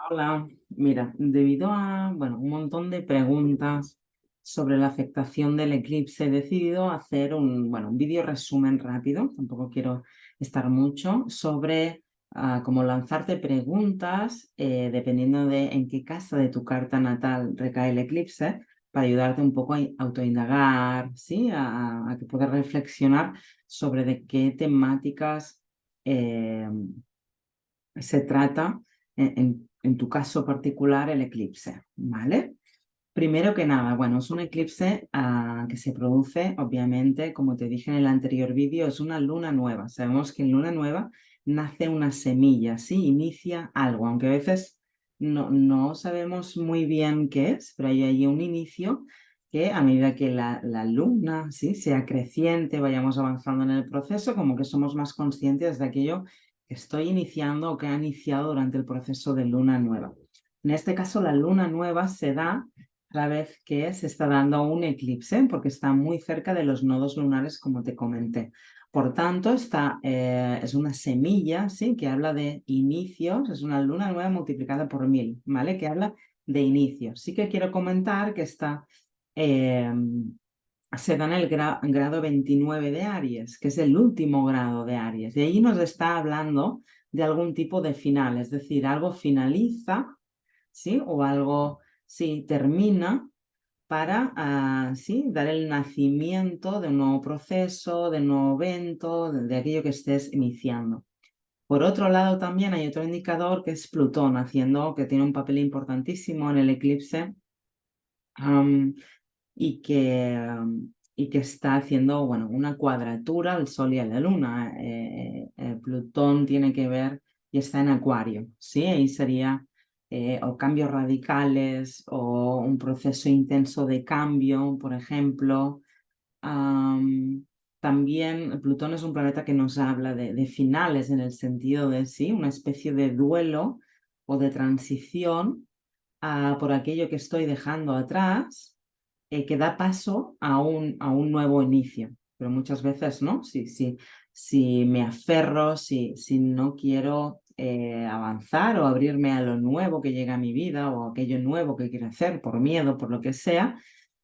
Hola, mira, debido a, un montón de preguntas sobre la afectación del eclipse, he decidido hacer un vídeo resumen rápido, tampoco quiero estar mucho, sobre cómo lanzarte preguntas dependiendo de en qué casa de tu carta natal recae el eclipse, para ayudarte un poco a autoindagar, ¿sí? A que puedas reflexionar sobre de qué temáticas eh, se trata, en tu caso particular, el eclipse, ¿vale? Primero que nada, es un eclipse que se produce, obviamente, como te dije en el anterior vídeo, es una luna nueva. Sabemos que en luna nueva nace una semilla, ¿sí? Inicia algo, aunque a veces no sabemos muy bien qué es, pero hay allí un inicio que a medida que la luna, ¿sí? Sea creciente, vayamos avanzando en el proceso, como que somos más conscientes de aquello que estoy iniciando o que ha iniciado durante el proceso de luna nueva. En este caso, la luna nueva se da a la vez que se está dando un eclipse, porque está muy cerca de los nodos lunares, como te comenté. Por tanto, es una semilla, ¿sí? Que habla de inicios, es una luna nueva multiplicada por 1000, ¿vale? Que habla de inicios. Sí que quiero comentar que eh, se da en el grado 29 de Aries, que es el último grado de Aries. Y ahí nos está hablando de algún tipo de final, es decir, algo finaliza, ¿sí? O algo, sí, termina para, sí, dar el nacimiento de un nuevo proceso, de un nuevo evento, de aquello que estés iniciando. Por otro lado, también hay otro indicador que es Plutón, que tiene un papel importantísimo en el eclipse, am, y que está haciendo, una cuadratura al Sol y a la Luna. Plutón tiene que ver y está en Acuario, ¿sí? Ahí sería o cambios radicales o un proceso intenso de cambio, por ejemplo. Am, También Plutón es un planeta que nos habla de finales en el sentido de, sí, una especie de duelo o de transición por aquello que estoy dejando atrás, que da paso a un nuevo inicio. Pero muchas veces, ¿no? Si me aferro, si no quiero avanzar o abrirme a lo nuevo que llega a mi vida o aquello nuevo que quiero hacer por miedo, por lo que sea,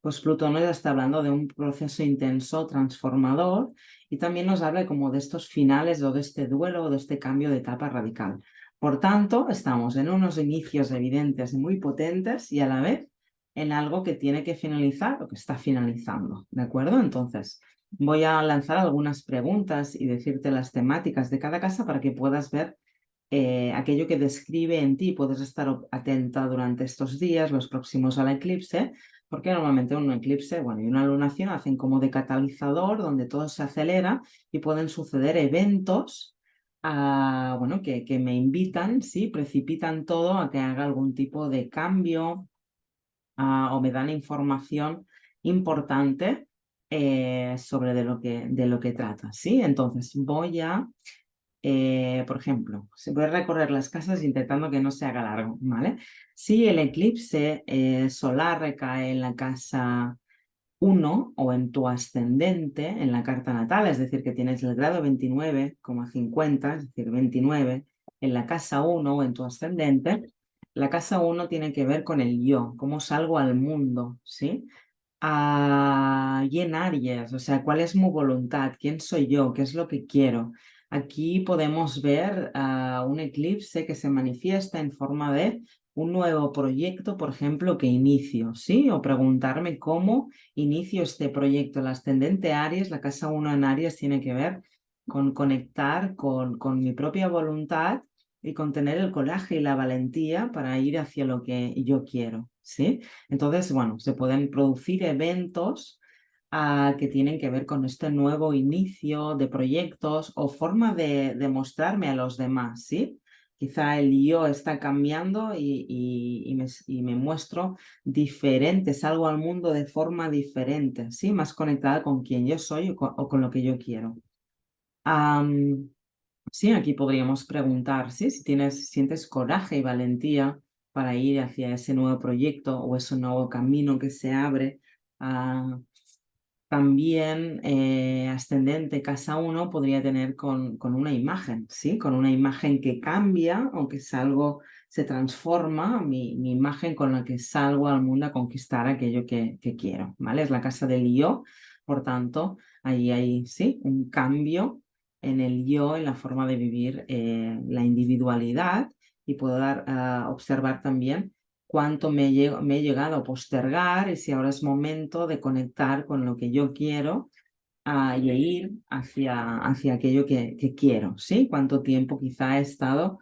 pues Plutón nos está hablando de un proceso intenso, transformador, y también nos habla como de estos finales o de este duelo o de este cambio de etapa radical. Por tanto, estamos en unos inicios evidentes y muy potentes y a la vez en algo que tiene que finalizar o que está finalizando, ¿de acuerdo? Entonces, voy a lanzar algunas preguntas y decirte las temáticas de cada casa para que puedas ver aquello que describe en ti. Puedes estar atenta durante estos días, los próximos al eclipse, porque normalmente un eclipse, y una lunación hacen como de catalizador, donde todo se acelera y pueden suceder eventos que me invitan, sí, precipitan todo a que haga algún tipo de cambio, o me dan información importante sobre de lo que trata, ¿sí? Entonces por ejemplo, voy a recorrer las casas intentando que no se haga largo, ¿vale? Si el eclipse solar recae en la casa 1 o en tu ascendente, en la carta natal, es decir, que tienes el grado 29,50, es decir, 29 en la casa 1 o en tu ascendente, la casa 1 tiene que ver con el yo, cómo salgo al mundo, ¿sí? Y en Aries, o sea, cuál es mi voluntad, quién soy yo, qué es lo que quiero. Aquí podemos ver un eclipse que se manifiesta en forma de un nuevo proyecto, por ejemplo, que inicio, ¿sí? O preguntarme cómo inicio este proyecto. El ascendente Aries, la casa 1 en Aries, tiene que ver con conectar con mi propia voluntad y con tener el coraje y la valentía para ir hacia lo que yo quiero, ¿sí? Entonces, se pueden producir eventos que tienen que ver con este nuevo inicio de proyectos o forma de mostrarme a los demás, ¿sí? Quizá el yo está cambiando y me muestro diferente, salgo al mundo de forma diferente, ¿sí? Más conectada con quien yo soy o con lo que yo quiero. Sí, aquí podríamos preguntar, ¿sí? Si sientes coraje y valentía para ir hacia ese nuevo proyecto o ese nuevo camino que se abre. Ah, también ascendente casa 1 podría tener con una imagen, ¿sí? Con una imagen que cambia, aunque es algo, se transforma, mi imagen con la que salgo al mundo a conquistar aquello que quiero, ¿vale? Es la casa del yo, por tanto, ahí hay, sí, un cambio en el yo, en la forma de vivir la individualidad, y puedo observar también cuánto me he llegado a postergar y si ahora es momento de conectar con lo que yo quiero y ir hacia aquello que quiero, ¿sí? Cuánto tiempo quizá he estado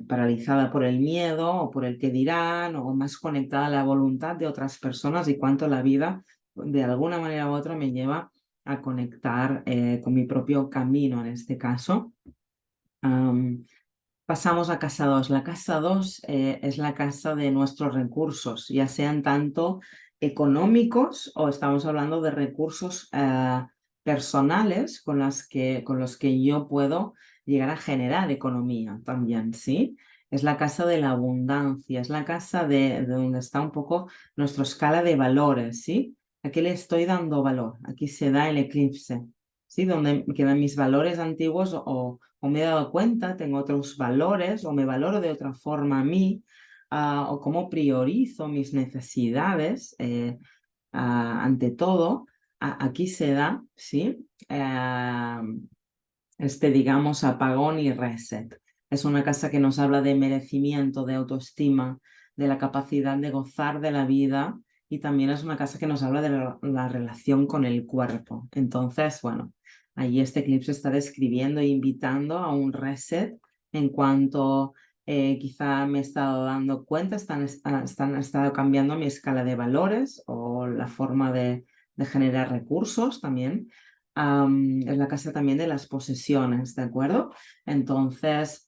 paralizada por el miedo o por el que dirán, o más conectada a la voluntad de otras personas, y cuánto la vida de alguna manera u otra me lleva a conectar con mi propio camino en este caso. Pasamos a casa 2. La casa 2 es la casa de nuestros recursos, ya sean tanto económicos o estamos hablando de recursos personales con los que yo puedo llegar a generar economía también, ¿sí? Es la casa de la abundancia, es la casa de donde está un poco nuestra escala de valores, ¿sí? ¿A qué le estoy dando valor? Aquí se da el eclipse, ¿sí? Donde quedan mis valores antiguos, o me he dado cuenta, tengo otros valores, o me valoro de otra forma a mí, o cómo priorizo mis necesidades ante todo. Aquí se da, ¿sí? Digamos, apagón y reset. Es una casa que nos habla de merecimiento, de autoestima, de la capacidad de gozar de la vida, y también es una casa que nos habla de la relación con el cuerpo. Entonces, bueno, ahí este eclipse está describiendo e invitando a un reset en cuanto quizá me he estado dando cuenta, han estado cambiando mi escala de valores o la forma de generar recursos también. Es la casa también de las posesiones, ¿de acuerdo? Entonces,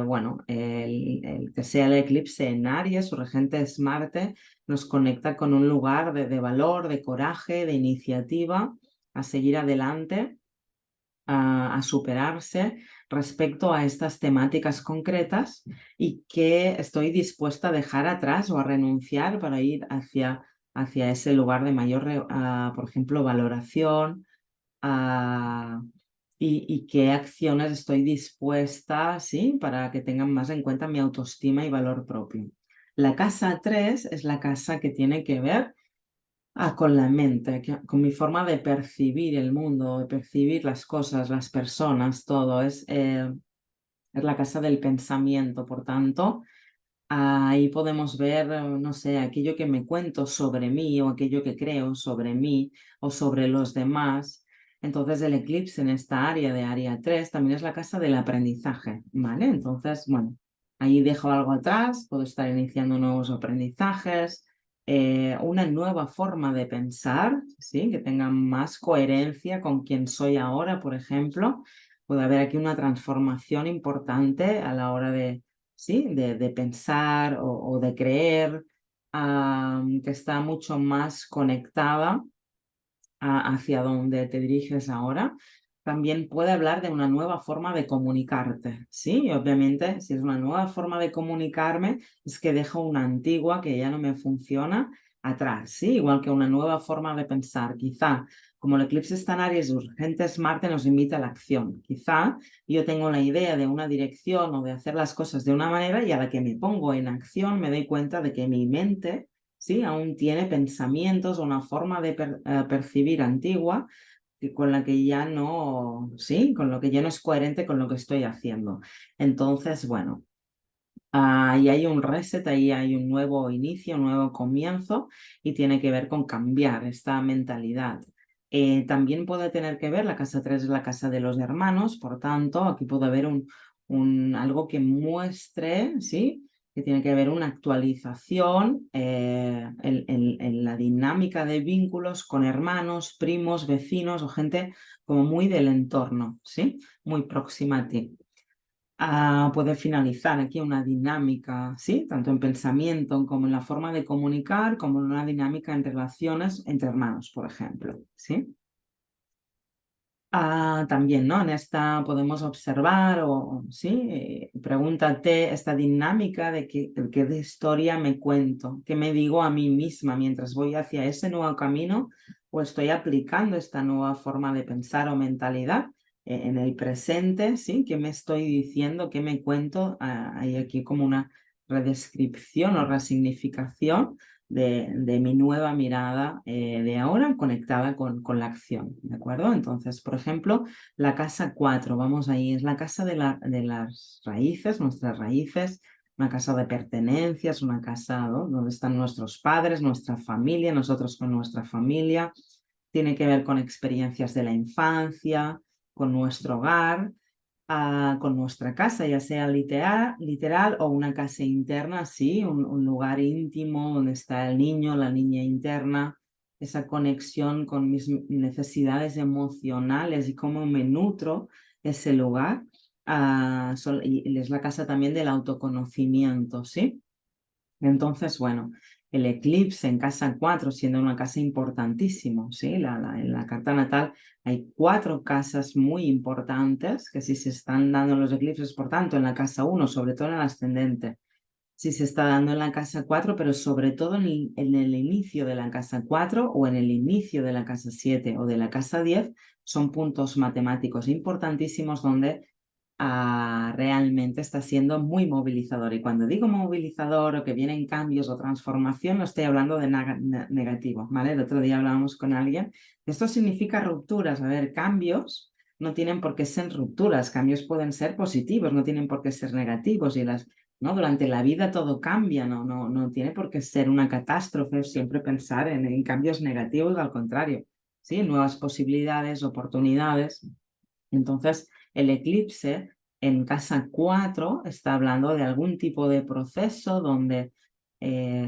bueno, el que sea el eclipse en Aries, su regente es Marte, nos conecta con un lugar de valor, de coraje, de iniciativa, a seguir adelante, a superarse respecto a estas temáticas concretas, y que estoy dispuesta a dejar atrás o a renunciar para ir hacia ese lugar de mayor, por ejemplo, valoración, ah, y qué acciones estoy dispuesta, ¿sí? Para que tengan más en cuenta mi autoestima y valor propio. La casa 3 es la casa que tiene que ver con la mente, con mi forma de percibir el mundo, de percibir las cosas, las personas, todo. Es la casa del pensamiento, por tanto. Ahí podemos ver, no sé, aquello que me cuento sobre mí, o aquello que creo sobre mí o sobre los demás. Entonces el eclipse en esta área de área 3 también es la casa del aprendizaje, ¿vale? Entonces, bueno, ahí dejo algo atrás, puedo estar iniciando nuevos aprendizajes, una nueva forma de pensar, ¿sí? Que tenga más coherencia con quien soy ahora, por ejemplo. Puede haber aquí una transformación importante a la hora de, ¿sí? De pensar o de creer, que está mucho más conectada hacia donde te diriges ahora. También puede hablar de una nueva forma de comunicarte, ¿sí? Y obviamente, si es una nueva forma de comunicarme, es que dejo una antigua que ya no me funciona atrás, ¿sí? Igual que una nueva forma de pensar. Quizá, como el eclipse está en Aries, urgente es Marte, nos invita a la acción. Quizá yo tengo la idea de una dirección o de hacer las cosas de una manera, y a la que me pongo en acción me doy cuenta de que mi mente, ¿sí? Aún tiene pensamientos o una forma de percibir antigua, con la que ya no, ¿sí? Con lo que ya no es coherente con lo que estoy haciendo. Entonces, bueno, ahí hay un reset, ahí hay un nuevo inicio, un nuevo comienzo, y tiene que ver con cambiar esta mentalidad. También puede tener que ver, la casa 3 es la casa de los hermanos, por tanto, aquí puede haber algo que muestre, ¿sí? Que tiene que haber una actualización en la dinámica de vínculos con hermanos, primos, vecinos o gente como muy del entorno, ¿sí? Muy próxima a ti. Puede finalizar aquí una dinámica, ¿sí? Tanto en pensamiento como en la forma de comunicar, como en una dinámica en relaciones entre hermanos, por ejemplo, ¿sí? También, ¿no? En esta podemos observar, ¿sí? Pregúntate esta dinámica de qué de historia me cuento, qué me digo a mí misma mientras voy hacia ese nuevo camino, o estoy aplicando esta nueva forma de pensar o mentalidad en el presente, ¿sí? ¿Qué me estoy diciendo? ¿Qué me cuento? Hay aquí como una redescripción o resignificación de mi nueva mirada de ahora conectada con la acción, ¿de acuerdo? Entonces, por ejemplo, la casa 4, vamos ahí, es la casa de las raíces, nuestras raíces, una casa de pertenencias, una casa, ¿no?, donde están nuestros padres, nuestra familia, nosotros con nuestra familia. Tiene que ver con experiencias de la infancia, con nuestro hogar, con nuestra casa, ya sea literal o una casa interna, sí, un lugar íntimo donde está el niño, la niña interna, esa conexión con mis necesidades emocionales y cómo me nutro ese lugar. Y es la casa también del autoconocimiento, ¿sí? Entonces, bueno, el eclipse en casa 4 siendo una casa importantísimo, ¿sí? En la carta natal hay 4 casas muy importantes que si se están dando los eclipses, por tanto, en la casa 1, sobre todo en el ascendente, si se está dando en la casa 4, pero sobre todo en el inicio de la casa 4 o en el inicio de la casa 7 o de la casa 10, son puntos matemáticos importantísimos donde realmente está siendo muy movilizador. Y cuando digo movilizador o que vienen cambios o transformación, no estoy hablando de nada negativo, ¿vale? El otro día hablábamos con alguien. Esto significa rupturas. A ver, cambios no tienen por qué ser rupturas. Cambios pueden ser positivos, no tienen por qué ser negativos. ¿No? Durante la vida todo cambia, no tiene por qué ser una catástrofe siempre pensar en cambios negativos, al contrario, ¿sí? Nuevas posibilidades, oportunidades. Entonces, el eclipse en casa 4 está hablando de algún tipo de proceso donde,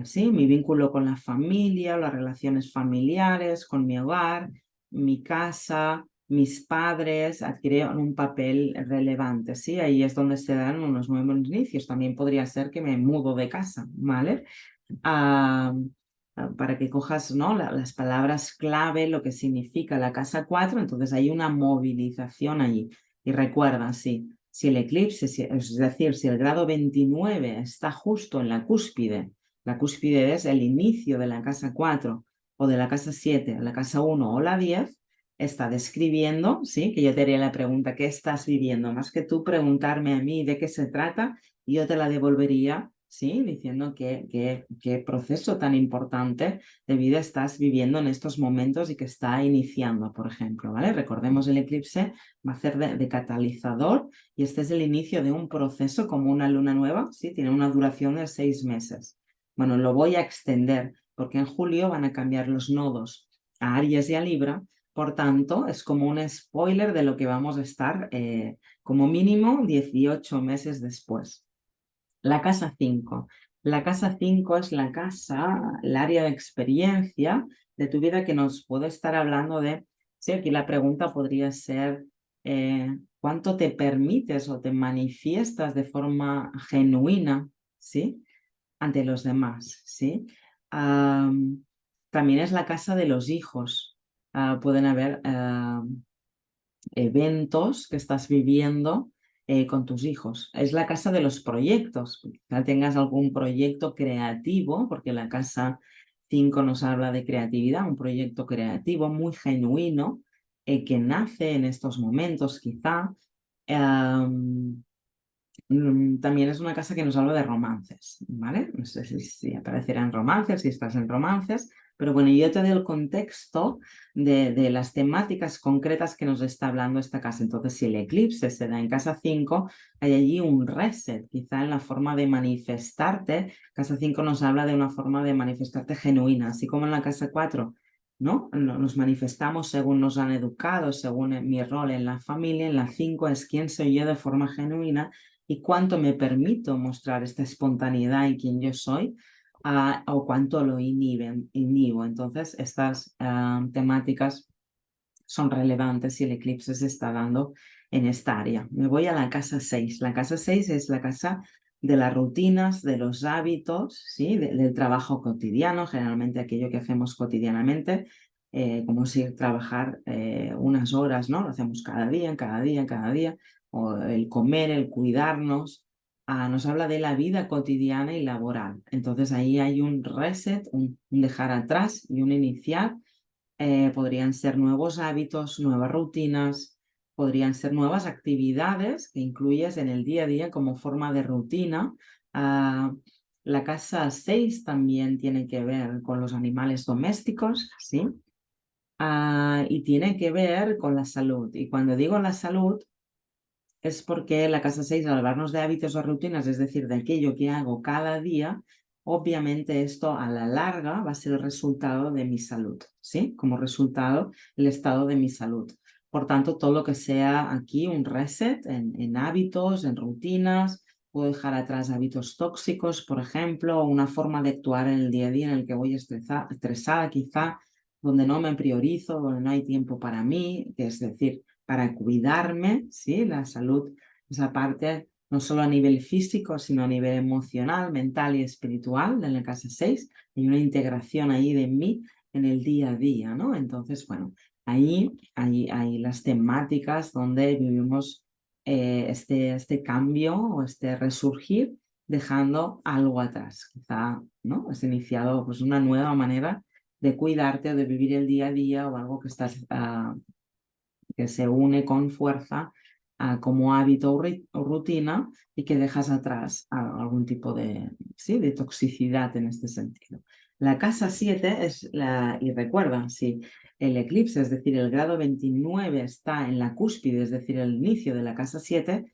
sí, mi vínculo con la familia, las relaciones familiares, con mi hogar, mi casa, mis padres adquirieron un papel relevante, ¿sí? Ahí es donde se dan unos nuevos inicios. También podría ser que me mudo de casa, ¿vale? Ah, para que cojas, ¿no?, las palabras clave, lo que significa la casa 4, entonces hay una movilización allí. Y recuerda, sí, si el eclipse, es decir, si el grado 29 está justo en la cúspide es el inicio de la casa 4 o de la casa 7, la casa 1 o la 10, está describiendo, ¿sí? Que yo te haría la pregunta, ¿qué estás viviendo? Más que tú preguntarme a mí de qué se trata, yo te la devolvería, ¿sí? Diciendo qué proceso tan importante de vida estás viviendo en estos momentos y que está iniciando, por ejemplo, ¿vale? Recordemos, el eclipse va a ser de catalizador y este es el inicio de un proceso como una luna nueva, ¿sí? Tiene una duración de 6 meses. Bueno, lo voy a extender porque en julio van a cambiar los nodos a Aries y a Libra, por tanto, es como un spoiler de lo que vamos a estar como mínimo 18 meses después. La casa 5. La casa 5 es la casa, el área de experiencia de tu vida que nos puede estar hablando de, sí, aquí la pregunta podría ser, ¿cuánto te permites o te manifiestas de forma genuina, ¿sí?, ante los demás, ¿sí? También es la casa de los hijos. Pueden haber eventos que estás viviendo con tus hijos. Es la casa de los proyectos. Quizá tengas algún proyecto creativo, porque la casa 5 nos habla de creatividad, un proyecto creativo muy genuino que nace en estos momentos, quizá. También es una casa que nos habla de romances, ¿vale? No sé si aparecerán romances, si estás en romances, pero bueno, yo te doy el contexto de las temáticas concretas que nos está hablando esta casa. Entonces, si el eclipse se da en casa 5, hay allí un reset, quizá en la forma de manifestarte. Casa 5 nos habla de una forma de manifestarte genuina, así como en la casa 4, ¿no? Nos manifestamos según nos han educado, según mi rol en la familia. En la 5 es quién soy yo de forma genuina y cuánto me permito mostrar esta espontaneidad y quién yo soy, o cuánto lo inhibo. Entonces, estas temáticas son relevantes y el eclipse se está dando en esta área. Me voy a la casa 6. La casa 6 es la casa de las rutinas, de los hábitos, ¿sí?, del trabajo cotidiano, generalmente aquello que hacemos cotidianamente, como si trabajar unas horas, ¿no? Lo hacemos cada día, cada día, cada día, o el comer, el cuidarnos. Nos habla de la vida cotidiana y laboral. Entonces ahí hay un reset, un dejar atrás y un iniciar podrían ser nuevos hábitos, nuevas rutinas, podrían ser nuevas actividades que incluyes en el día a día como forma de rutina. Ah, la casa 6 también tiene que ver con los animales domésticos, ¿sí? Y tiene que ver con la salud. Y cuando digo la salud, es porque la casa 6, al hablarnos de hábitos o rutinas, es decir, de aquello que hago cada día, obviamente esto a la larga va a ser el resultado de mi salud, ¿sí? Como resultado, el estado de mi salud. Por tanto, todo lo que sea aquí un reset en hábitos, en rutinas, puedo dejar atrás hábitos tóxicos, por ejemplo, o una forma de actuar en el día a día en el que voy estresada quizá, donde no me priorizo, donde no hay tiempo para mí, que es decir, para cuidarme, ¿sí? La salud, esa parte no solo a nivel físico, sino a nivel emocional, mental y espiritual, en la casa 6, hay una integración ahí de mí en el día a día, ¿no? Entonces, bueno, ahí hay las temáticas donde vivimos este cambio o este resurgir, dejando algo atrás. Quizá, ¿no? Has iniciado pues, una nueva manera de cuidarte o de vivir el día a día o algo que estás que se une con fuerza como hábito o rutina y que dejas atrás algún tipo de, ¿sí? de toxicidad en este sentido. La casa 7 es y recuerda, si el eclipse, es decir, el grado 29 está en la cúspide, es decir, el inicio de la casa 7,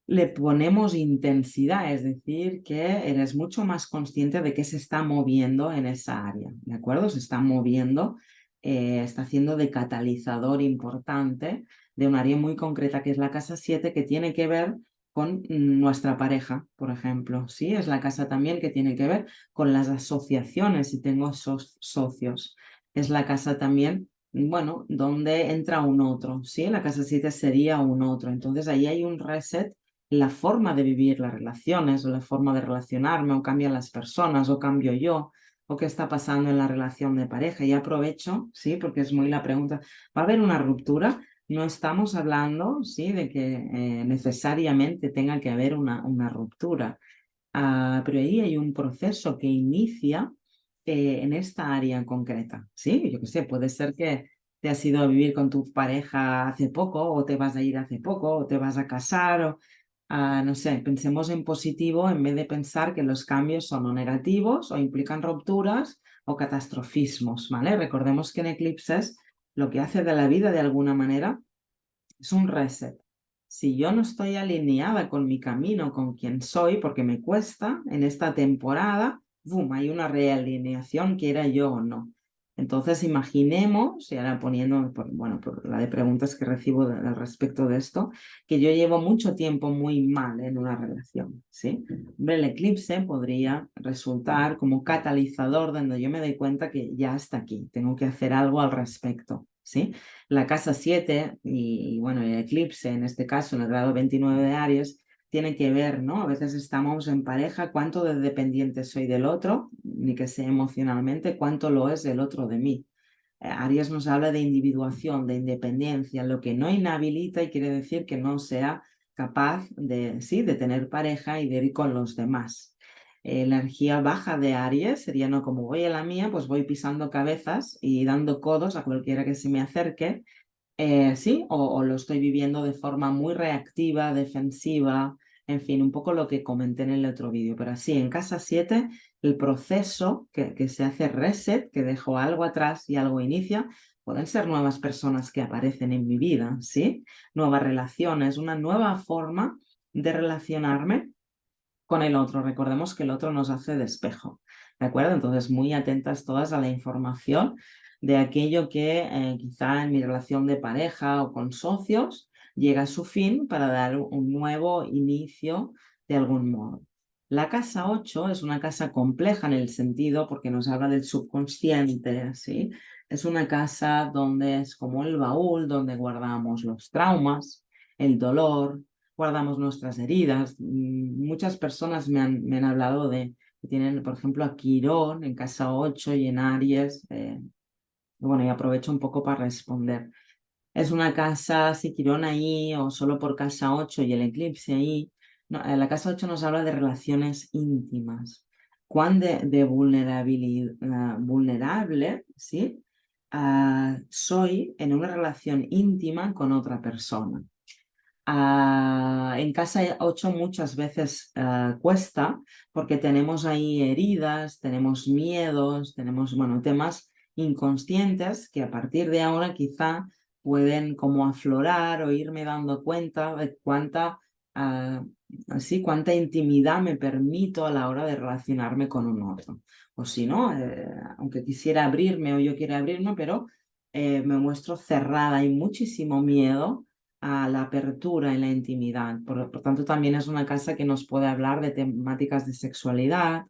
le ponemos intensidad, es decir, que eres mucho más consciente de qué se está moviendo en esa área, ¿de acuerdo? Se está moviendo, está haciendo de catalizador importante de un área muy concreta que es la casa 7, que tiene que ver con nuestra pareja, por ejemplo, ¿sí? Es la casa también que tiene que ver con las asociaciones, si tengo socios. Es la casa también, bueno, donde entra un otro, ¿sí? La casa 7 sería un otro. Entonces ahí hay un reset, la forma de vivir las relaciones o la forma de relacionarme, o cambian las personas o cambio yo, o qué está pasando en la relación de pareja. Y aprovecho, sí, porque es muy la pregunta, ¿va a haber una ruptura? No estamos hablando, sí, de que necesariamente tenga que haber una ruptura. Pero ahí hay un proceso que inicia en esta área concreta, ¿sí? Yo qué sé, puede ser que te has ido a vivir con tu pareja hace poco, o te vas a ir hace poco, o te vas a casar, o no sé, pensemos en positivo en vez de pensar que los cambios son o negativos, o implican rupturas, o catastrofismos, ¿vale? Recordemos que en eclipses lo que hace de la vida de alguna manera es un reset. Si yo no estoy alineada con mi camino, con quien soy, porque me cuesta en esta temporada, ¡bum!, hay una realineación, quiera yo o no. Entonces imaginemos, y ahora poniendo, bueno, por la de preguntas que recibo al respecto de esto, que yo llevo mucho tiempo muy mal en una relación, ¿sí? Hombre, el eclipse podría resultar como catalizador donde yo me doy cuenta que ya está aquí, tengo que hacer algo al respecto, ¿sí? La casa 7 bueno, el eclipse, en este caso, en el grado 29 de Aries, tiene que ver, ¿no? A veces estamos en pareja, cuánto de dependiente soy del otro, ni que sea emocionalmente, cuánto lo es el otro de mí. Aries nos habla de individuación, de independencia, lo que no inhabilita y quiere decir que no sea capaz de, sí, de tener pareja y de ir con los demás. La energía baja de Aries sería no como voy a la mía, pues voy pisando cabezas y dando codos a cualquiera que se me acerque, sí, o lo estoy viviendo de forma muy reactiva, defensiva, en fin, un poco lo que comenté en el otro vídeo. Pero así, en casa 7, el proceso que se hace reset, que dejo algo atrás y algo inicia, pueden ser nuevas personas que aparecen en mi vida, ¿sí? Nuevas relaciones, una nueva forma de relacionarme con el otro. Recordemos que el otro nos hace de espejo, ¿de acuerdo? Entonces, muy atentas todas a la información de aquello que quizá en mi relación de pareja o con socios llega a su fin para dar un nuevo inicio de algún modo. La casa 8 es una casa compleja en el sentido porque nos habla del subconsciente, ¿sí? Es una casa donde es como el baúl, donde guardamos los traumas, el dolor, guardamos nuestras heridas. Muchas personas me han hablado de que tienen, por ejemplo, a Quirón en casa 8 y en Aries. Bueno, y aprovecho un poco para responder. ¿Es una casa, si Quirón ahí o solo por casa 8 y el eclipse ahí? No, la casa 8 nos habla de relaciones íntimas. ¿Cuán de vulnerabilidad, vulnerable, ¿sí? soy en una relación íntima con otra persona. En casa 8 muchas veces cuesta porque tenemos ahí heridas, tenemos miedos, tenemos, bueno, temas inconscientes que a partir de ahora quizá pueden como aflorar o irme dando cuenta de ah, cuánta intimidad me permito a la hora de relacionarme con un otro. O si no, aunque quisiera abrirme o yo quiera abrirme, pero me muestro cerrada, hay muchísimo miedo a la apertura en la intimidad. Por tanto, también es una casa que nos puede hablar de temáticas de sexualidad.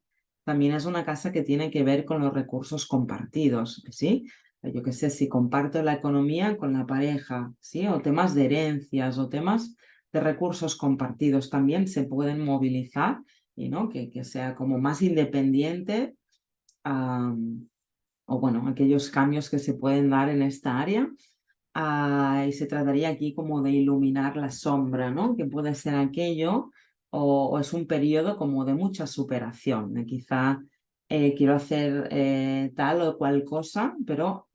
También es una casa que tiene que ver con los recursos compartidos, ¿sí? Yo qué sé, si comparto la economía con la pareja, ¿sí? O temas de herencias o temas de recursos compartidos también se pueden movilizar y, ¿no? Que sea como más independiente, o bueno, aquellos cambios que se pueden dar en esta área. Y se trataría aquí como de iluminar la sombra, ¿no? Que puede ser aquello o es un periodo como de mucha superación. Quizá quiero hacer tal o cual cosa, pero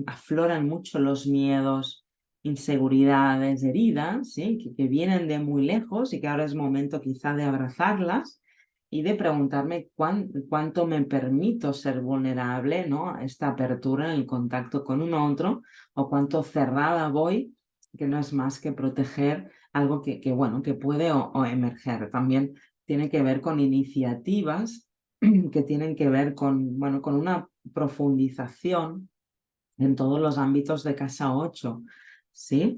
afloran mucho los miedos, inseguridades, heridas, ¿sí? Que vienen de muy lejos y que ahora es momento quizá de abrazarlas y de preguntarme cuánto me permito ser vulnerable, ¿no? Esta apertura en el contacto con un otro o cuánto cerrada voy, que no es más que proteger algo bueno, que puede o emerger. También tiene que ver con iniciativas que tienen que ver con, bueno, con una profundización en todos los ámbitos de casa 8, ¿sí?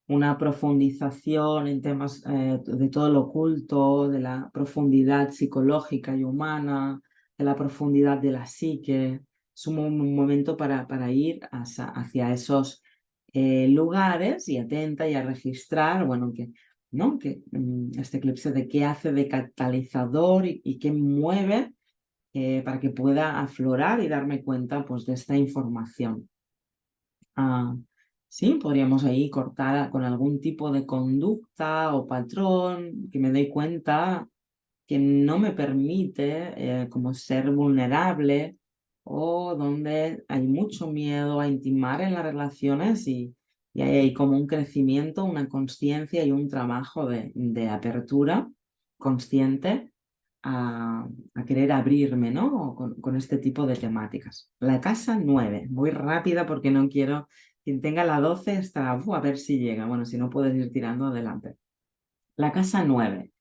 Una profundización en temas de todo lo oculto, de la profundidad psicológica y humana, de la profundidad de la psique. Es un momento para ir hacia esos lugares y atenta y a registrar, bueno, ¿no? Este eclipse de qué hace de catalizador y qué mueve para que pueda aflorar y darme cuenta pues, de esta información. Sí, podríamos ahí cortar con algún tipo de conducta o patrón que me doy cuenta que no me permite como ser vulnerable o donde hay mucho miedo a intimar en las relaciones y hay como un crecimiento, una conciencia y un trabajo de apertura consciente a, a querer abrirme, ¿no? Con este tipo de temáticas. La casa 9, muy rápida porque no quiero, quien tenga la 12 está, a ver si llega, bueno, si no puedes ir tirando adelante. La casa 9.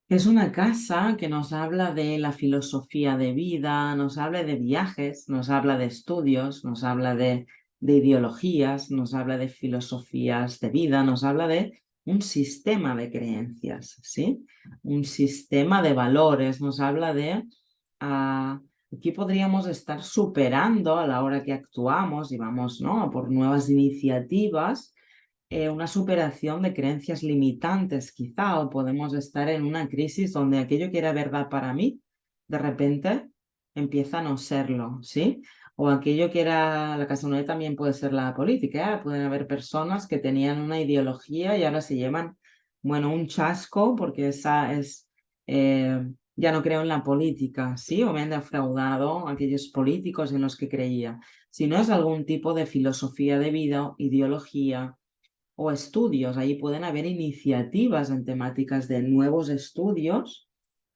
Es una casa que nos habla de la filosofía de vida, nos habla de viajes, nos habla de estudios, nos habla de ideologías, nos habla de filosofías de vida, nos habla de un sistema de creencias, ¿sí? Un sistema de valores, nos habla de... aquí podríamos estar superando a la hora que actuamos y vamos, ¿no? Por nuevas iniciativas, una superación de creencias limitantes, quizá, o podemos estar en una crisis donde aquello que era verdad para mí, de repente empieza a no serlo, ¿sí? O aquello que era, la casa 9 también puede ser la política, ¿eh? Pueden haber personas que tenían una ideología y ahora se llevan, bueno, un chasco porque esa es, ya no creo en la política, ¿sí? O me han defraudado aquellos políticos en los que creía. Si no es algún tipo de filosofía de vida, ideología, o estudios. Ahí pueden haber iniciativas en temáticas de nuevos estudios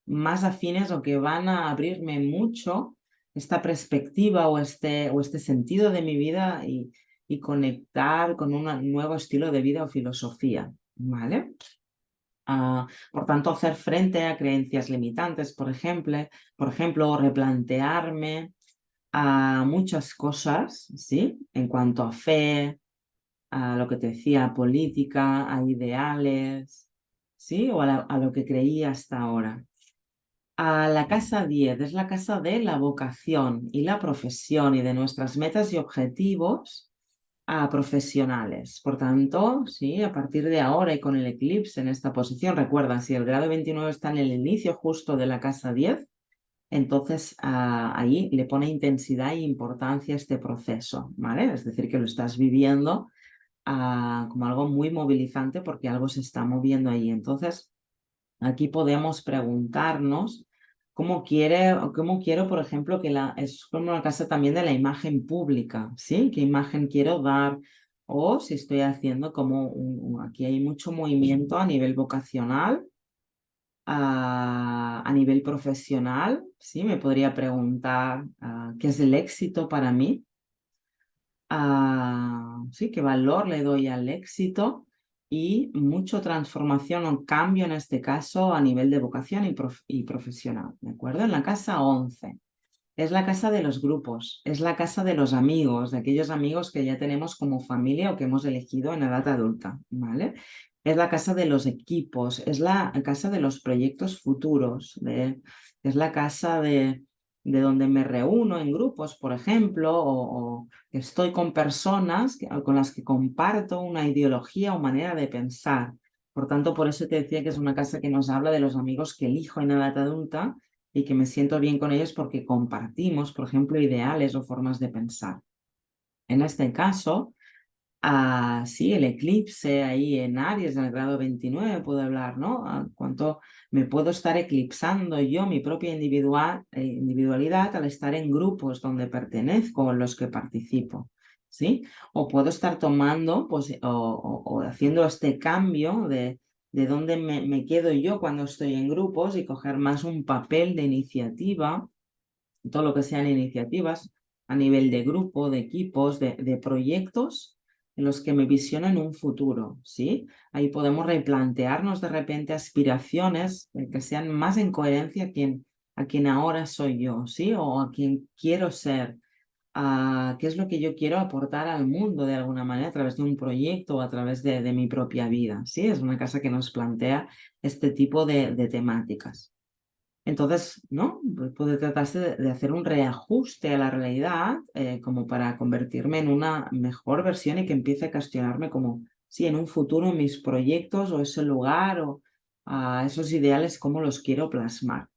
más afines o que van a abrirme mucho esta perspectiva o este sentido de mi vida y conectar con un nuevo estilo de vida o filosofía. ¿Vale? Por tanto, hacer frente a creencias limitantes, por ejemplo, replantearme a muchas cosas, ¿sí? En cuanto a fe, a lo que te decía, política, a ideales, ¿sí? O a lo que creía hasta ahora. A la casa 10 es la casa de la vocación y la profesión y de nuestras metas y objetivos profesionales. Por tanto, sí, a partir de ahora y con el eclipse en esta posición, recuerda, si el grado 29 está en el inicio justo de la casa 10, entonces ahí le pone intensidad e importancia a este proceso, ¿vale? Es decir, que lo estás viviendo como algo muy movilizante porque algo se está moviendo ahí. Entonces, aquí podemos preguntarnos cómo quiero, por ejemplo, es como una casa también de la imagen pública, ¿sí? ¿Qué imagen quiero dar? O si estoy haciendo aquí hay mucho movimiento a nivel vocacional, a nivel profesional, ¿sí? Me podría preguntar qué es el éxito para mí, sí, qué valor le doy al éxito y mucha transformación o cambio en este caso a nivel de vocación y profesional, ¿de acuerdo? En la casa 11. Es la casa de los grupos, es la casa de los amigos, de aquellos amigos que ya tenemos como familia o que hemos elegido en edad adulta, ¿vale? Es la casa de los equipos, es la casa de los proyectos futuros, es la casa de donde me reúno en grupos, por ejemplo, o que estoy con personas con las que comparto una ideología o manera de pensar. Por tanto, por eso te decía que es una casa que nos habla de los amigos que elijo en edad adulta y que me siento bien con ellos porque compartimos, por ejemplo, ideales o formas de pensar. En este caso, sí, el eclipse ahí en Aries, en el grado 29, puedo hablar, ¿no? Cuánto me puedo estar eclipsando yo, mi propia individualidad, al estar en grupos donde pertenezco, en los que participo, ¿sí? O puedo estar tomando, pues, o haciendo este cambio de dónde me quedo yo cuando estoy en grupos y coger más un papel de iniciativa, todo lo que sean iniciativas a nivel de grupo, de equipos, de proyectos en los que me visionan un futuro, ¿sí? Ahí podemos replantearnos de repente aspiraciones que sean más en coherencia a quien ahora soy yo, ¿sí? O a quien quiero ser, a qué es lo que yo quiero aportar al mundo de alguna manera a través de un proyecto o a través de mi propia vida, ¿sí? Es una casa que nos plantea este tipo de temáticas. Entonces, ¿no? Puede tratarse de hacer un reajuste a la realidad como para convertirme en una mejor versión y que empiece a cuestionarme como, sí, en un futuro mis proyectos o ese lugar o esos ideales, cómo los quiero plasmar.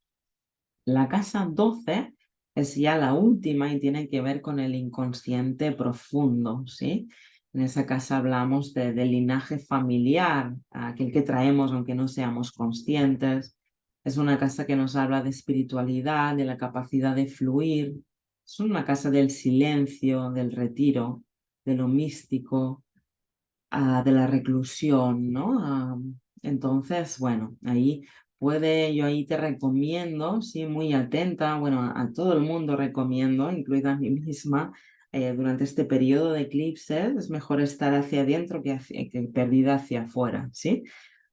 La casa 12 es ya la última y tiene que ver con el inconsciente profundo, ¿sí? En esa casa hablamos del linaje familiar, aquel que traemos aunque no seamos conscientes. Es una casa que nos habla de espiritualidad, de la capacidad de fluir. Es una casa del silencio, del retiro, de lo místico, de la reclusión, ¿no? Entonces, bueno, yo ahí te recomiendo, sí, muy atenta, bueno, a todo el mundo recomiendo, incluida a mí misma, durante este periodo de eclipses, es mejor estar hacia adentro que perdida hacia afuera, ¿sí?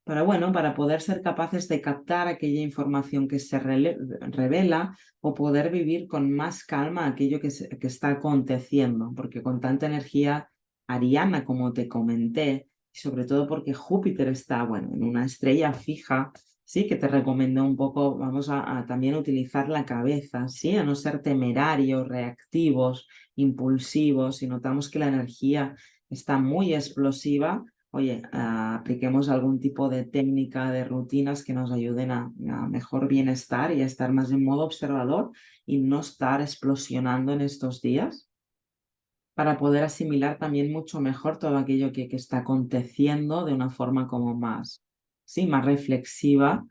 Para poder ser capaces de captar aquella información que se revela o poder vivir con más calma aquello que está aconteciendo, porque con tanta energía ariana, como te comenté, y sobre todo porque Júpiter está, bueno, en una estrella fija, sí, que te recomiendo un poco, vamos a también utilizar la cabeza, sí, a no ser temerarios, reactivos, impulsivos, si notamos que la energía está muy explosiva. Oye, apliquemos algún tipo de técnica, de rutinas que nos ayuden a mejor bienestar y a estar más en modo observador y no estar explosionando en estos días para poder asimilar también mucho mejor todo aquello que está aconteciendo de una forma como más, sí, más reflexiva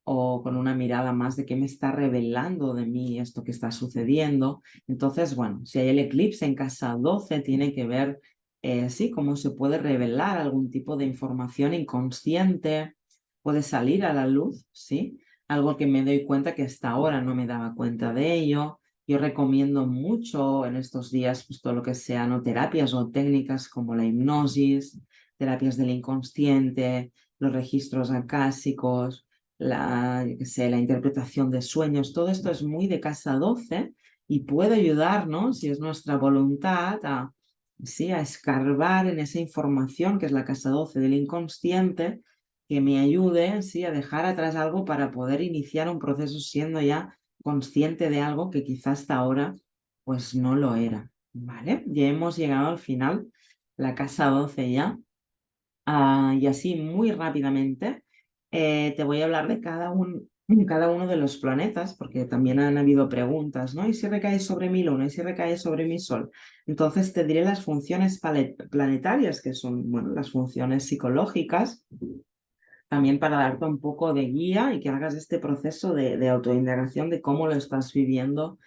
o con una mirada más de qué me está revelando de mí esto que está sucediendo. Entonces, bueno, si hay el eclipse en casa 12, tiene que ver, sí, cómo se puede revelar algún tipo de información inconsciente, puede salir a la luz, ¿sí? Algo que me doy cuenta que hasta ahora no me daba cuenta de ello. Yo recomiendo mucho en estos días pues, todo lo que sean o terapias o técnicas como la hipnosis, terapias del inconsciente, los registros acásicos, yo qué sé, la interpretación de sueños, todo esto es muy de casa 12 y puede ayudarnos, si es nuestra voluntad, sí, a escarbar en esa información que es la casa 12 del inconsciente, que me ayude, sí, a dejar atrás algo para poder iniciar un proceso siendo ya consciente de algo que quizás hasta ahora pues no lo era, ¿vale? Ya hemos llegado al final, la casa 12 ya. Y así muy rápidamente te voy a hablar de cada uno de los planetas, porque también han habido preguntas, ¿no? ¿Y si recae sobre mi luna? ¿Y si recae sobre mi sol? Entonces te diré las funciones planetarias, que son, bueno, las funciones psicológicas también para darte un poco de guía y que hagas este proceso de autoindagación de cómo lo estás viviendo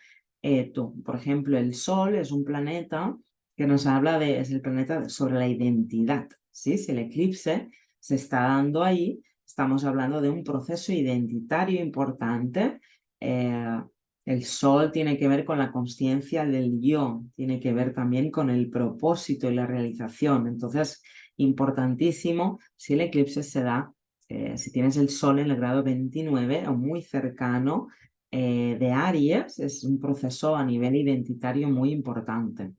tú. Por ejemplo, el Sol es un planeta que nos habla es el planeta sobre la identidad, ¿sí? Si el eclipse se está dando ahí, estamos hablando de un proceso identitario importante. El Sol tiene que ver con la consciencia del yo, tiene que ver también con el propósito y la realización. Entonces, importantísimo, si el eclipse se da, si tienes el Sol en el grado 29 o muy cercano de Aries, es un proceso a nivel identitario muy importante.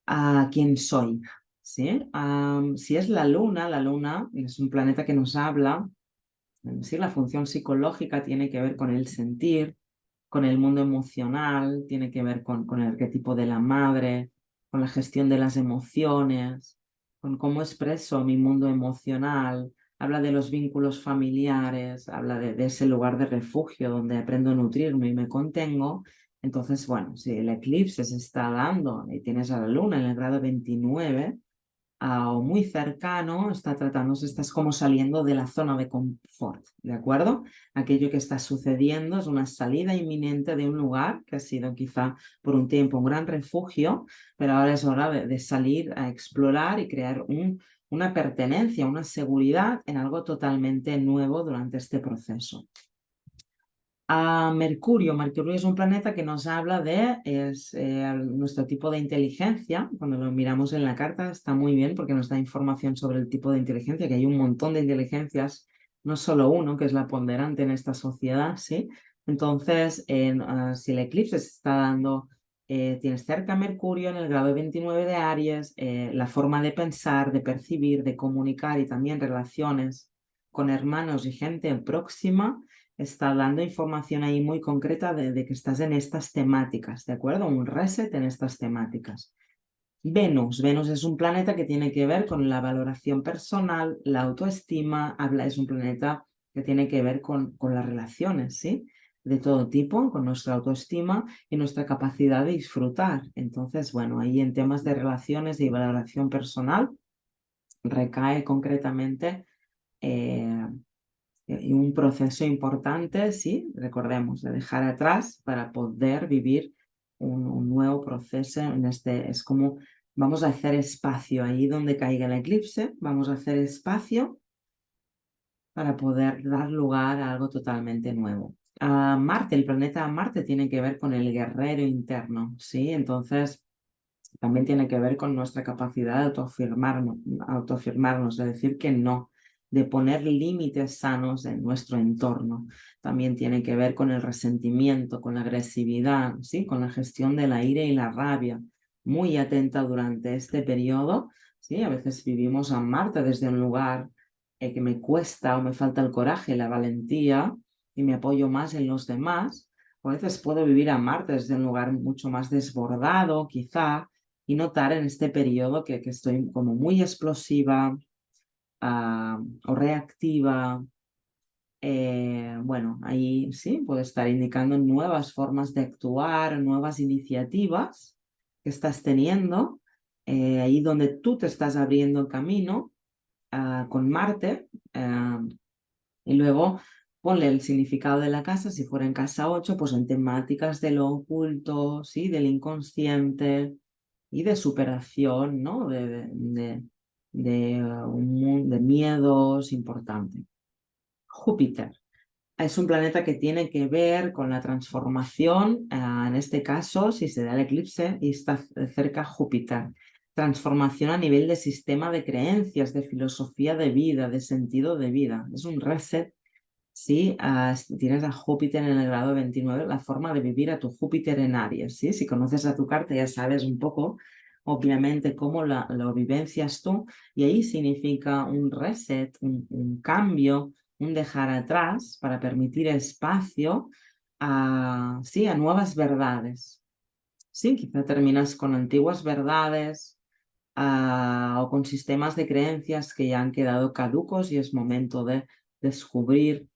¿A quién soy? ¿Sí? Si es la Luna es un planeta que nos habla, ¿sí? La función psicológica tiene que ver con el sentir, con el mundo emocional, tiene que ver con el arquetipo de la madre, con la gestión de las emociones, con cómo expreso mi mundo emocional, habla de los vínculos familiares, habla de ese lugar de refugio donde aprendo a nutrirme y me contengo. Entonces, bueno, si el eclipse se está dando y tienes a la luna en el grado 29, o muy cercano, estás como saliendo de la zona de confort, ¿de acuerdo? Aquello que está sucediendo es una salida inminente de un lugar que ha sido quizá por un tiempo un gran refugio, pero ahora es hora de salir a explorar y crear una pertenencia, una seguridad en algo totalmente nuevo durante este proceso. A Mercurio es un planeta que nos habla de nuestro tipo de inteligencia. Cuando lo miramos en la carta está muy bien porque nos da información sobre el tipo de inteligencia, que hay un montón de inteligencias, no solo uno, que es la ponderante en esta sociedad, ¿sí? Entonces, si el eclipse se está dando, tienes cerca a Mercurio en el grado 29 de Aries, la forma de pensar, de percibir, de comunicar y también relaciones con hermanos y gente próxima está dando información ahí muy concreta de que estás en estas temáticas, ¿de acuerdo? Un reset en estas temáticas. Venus es un planeta que tiene que ver con la valoración personal, la autoestima, es un planeta que tiene que ver con las relaciones, ¿sí? De todo tipo, con nuestra autoestima y nuestra capacidad de disfrutar. Entonces, bueno, ahí en temas de relaciones y valoración personal recae concretamente y un proceso importante, sí, recordemos, de dejar atrás para poder vivir un nuevo proceso es como vamos a hacer espacio ahí donde caiga el eclipse, vamos a hacer espacio para poder dar lugar a algo totalmente nuevo. Marte, el planeta Marte tiene que ver con el guerrero interno, ¿sí? Entonces, también tiene que ver con nuestra capacidad de autoafirmarnos, de decir que no, de poner límites sanos en nuestro entorno. También tiene que ver con el resentimiento, con la agresividad, ¿sí? Con la gestión de la ira y la rabia. Muy atenta durante este periodo, ¿sí? A veces vivimos a Marte desde un lugar que me cuesta o me falta el coraje, la valentía y me apoyo más en los demás. O a veces puedo vivir a Marte desde un lugar mucho más desbordado, quizá, y notar en este periodo que estoy como muy explosiva o reactiva. Bueno, ahí sí, puede estar indicando nuevas formas de actuar, nuevas iniciativas que estás teniendo, ahí donde tú te estás abriendo el camino con Marte. Y luego ponle el significado de la casa, si fuera en casa 8 pues en temáticas de lo oculto, ¿sí? Del inconsciente y de superación, ¿no? De miedos importante. Júpiter es un planeta que tiene que ver con la transformación, en este caso, si se da el eclipse y está cerca Júpiter. Transformación a nivel de sistema de creencias, de filosofía de vida, de sentido de vida. Es un reset. Sí, tienes a Júpiter en el grado 29, la forma de vivir a tu Júpiter en Aries, ¿sí? Si conoces a tu carta ya sabes un poco, obviamente, cómo lo vivencias tú y ahí significa un reset, un cambio, un dejar atrás para permitir espacio sí, a nuevas verdades. Sí, quizá terminas con antiguas verdades o con sistemas de creencias que ya han quedado caducos y es momento de descubrir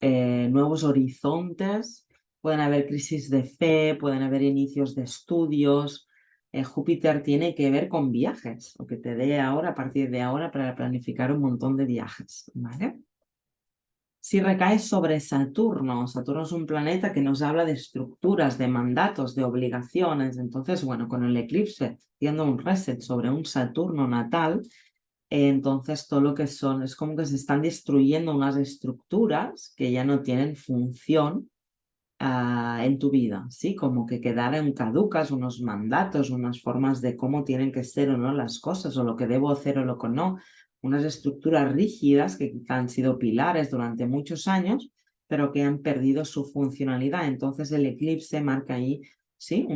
nuevos horizontes, pueden haber crisis de fe, pueden haber inicios de estudios, Júpiter tiene que ver con viajes, o que te dé ahora, a partir de ahora, para planificar un montón de viajes, ¿vale? Si recae sobre Saturno, Saturno es un planeta que nos habla de estructuras, de mandatos, de obligaciones. Entonces, bueno, con el eclipse, haciendo un reset sobre un Saturno natal, entonces todo lo que son, es como que se están destruyendo unas estructuras que ya no tienen función en tu vida, ¿sí? Como que quedaran caducas unos mandatos, unas formas de cómo tienen que ser o no las cosas, o lo que debo hacer o lo que no, unas estructuras rígidas que quizá han sido pilares durante muchos años, pero que han perdido su funcionalidad. Entonces el eclipse marca ahí, ¿sí?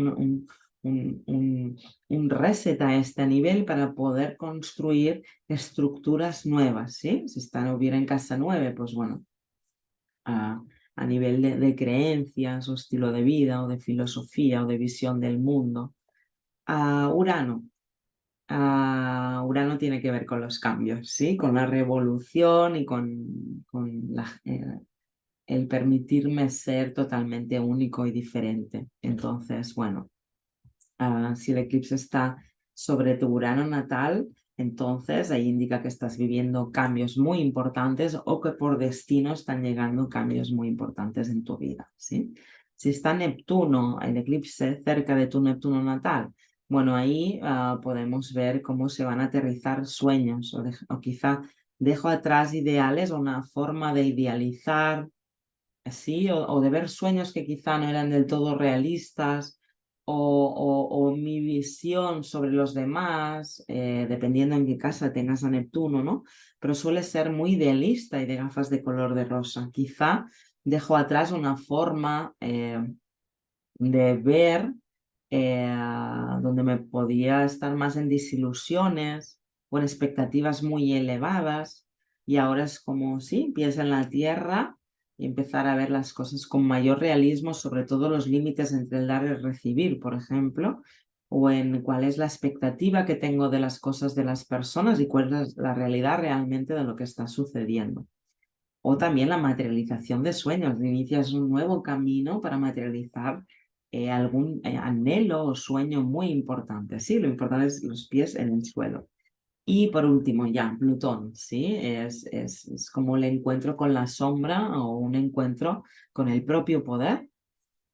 Un reset a este nivel para poder construir estructuras nuevas, ¿sí? Si hubiera en casa 9, pues bueno, a nivel de creencias o estilo de vida o de filosofía o de visión del mundo. Urano. Urano tiene que ver con los cambios, ¿sí? Con la revolución y con el permitirme ser totalmente único y diferente. Entonces, bueno, si el eclipse está sobre tu Urano natal, entonces ahí indica que estás viviendo cambios muy importantes o que por destino están llegando cambios muy importantes en tu vida, ¿sí? Si está Neptuno, el eclipse, cerca de tu Neptuno natal, bueno, ahí podemos ver cómo se van a aterrizar sueños o quizá dejo atrás ideales o una forma de idealizar, ¿sí? O de ver sueños que quizá no eran del todo realistas, o mi visión sobre los demás, dependiendo en qué casa tengas a Neptuno, ¿no? Pero suele ser muy idealista y de gafas de color de rosa. Quizá dejo atrás una forma de ver donde me podía estar más en desilusiones o en expectativas muy elevadas, y ahora es como, sí, pies en la tierra y empezar a ver las cosas con mayor realismo, sobre todo los límites entre el dar y el recibir, por ejemplo, o en cuál es la expectativa que tengo de las cosas de las personas y cuál es la realidad realmente de lo que está sucediendo. O también la materialización de sueños. Inicias un nuevo camino para materializar algún anhelo o sueño muy importante. Sí, lo importante es los pies en el suelo. Y por último, ya, Plutón, ¿sí? Es como el encuentro con la sombra o un encuentro con el propio poder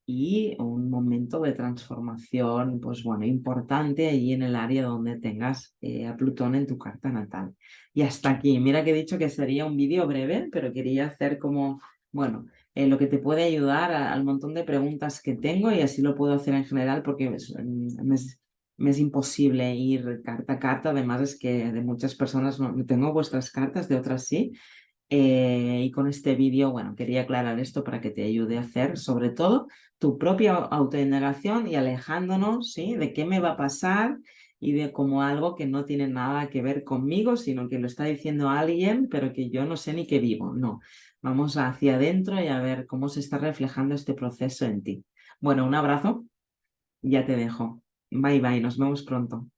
y un momento de transformación, pues bueno, importante ahí en el área donde tengas a Plutón en tu carta natal. Y hasta aquí, mira que he dicho que sería un vídeo breve, pero quería hacer como, bueno, lo que te puede ayudar al montón de preguntas que tengo, y así lo puedo hacer en general porque me es imposible ir carta a carta. Además es que de muchas personas no tengo vuestras cartas, de otras sí. Y con este vídeo, bueno, quería aclarar esto para que te ayude a hacer, sobre todo, tu propia autoindagación y alejándonos, ¿sí? De qué me va a pasar y de como algo que no tiene nada que ver conmigo, sino que lo está diciendo alguien, pero que yo no sé ni qué vivo. No, vamos hacia adentro y a ver cómo se está reflejando este proceso en ti. Bueno, un abrazo, ya te dejo. Bye bye, nos vemos pronto.